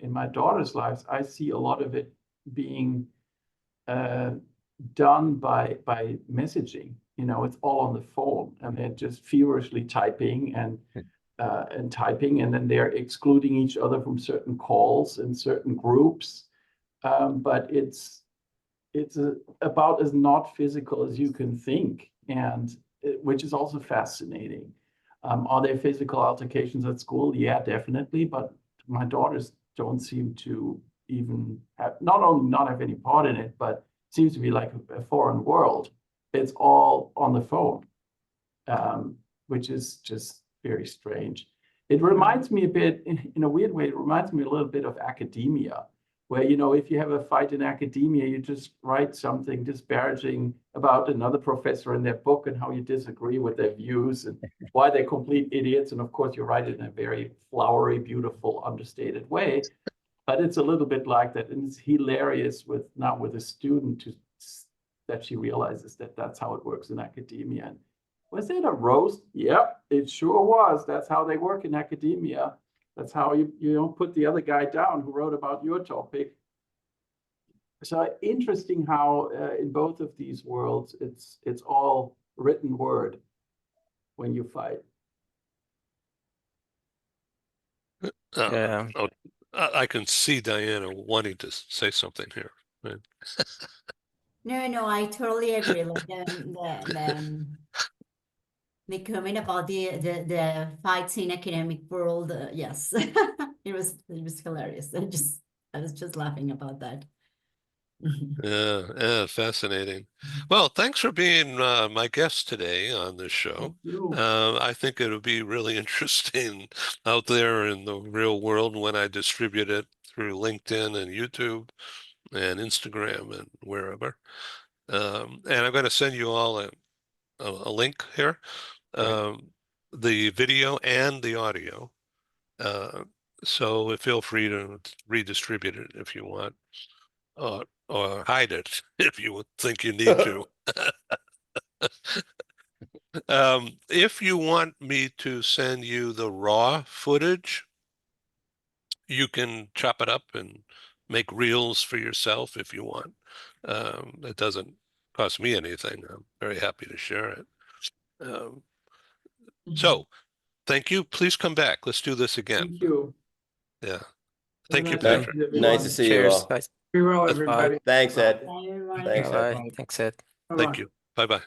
in my daughter's lives, I see a lot of it being done by messaging. It's all on the phone, and they're just feverishly typing and typing, and then they're excluding each other from certain calls and certain groups. But it's about as not physical as you can think, and which is also fascinating. Are there physical altercations at school? Yeah, definitely. But my daughters don't seem to even have, not only not have any part in it, but seems to be like a foreign world. It's all on the phone, which is just very strange. It reminds me a bit, in a weird way, it reminds me a little bit of academia, where, if you have a fight in academia, you just write something disparaging about another professor in their book and how you disagree with their views and why they're complete idiots. And of course, you write it in a very flowery, beautiful, understated way. But it's a little bit like that. And it's hilarious with a student that she realizes that that's how it works in academia. And was it a roast? Yep, it sure was. That's how they work in academia. That's how you don't put the other guy down who wrote about your topic. So interesting how in both of these worlds, it's all written word when you fight. Yeah. I can see Diana wanting to say something here. Right? No, I totally agree. Like the comment about the fights in academic world, yes, it was hilarious. I was just laughing about that. Yeah, fascinating. Well, thanks for being my guest today on this show. Thank you. I think it'll be really interesting out there in the real world when I distribute it through LinkedIn and YouTube and Instagram and wherever. And I'm going to send you all a link here, Great. the video and the audio. So feel free to redistribute it if you want, or hide it if you think you need to. If you want me to send you the raw footage, you can chop it up and make reels for yourself if you want. It doesn't cost me anything. I'm very happy to share it. So thank you. Please come back. Let's do this again. Thank you. Yeah. Thank you, Have a nice Patrick. day, everyone. Nice to see you Cheers, all. guys. Be well, Bye. everybody. Thanks, Ed. Bye, everyone. Thanks, Ed. Bye-bye. Thanks, Ed. Thank you. Bye-bye.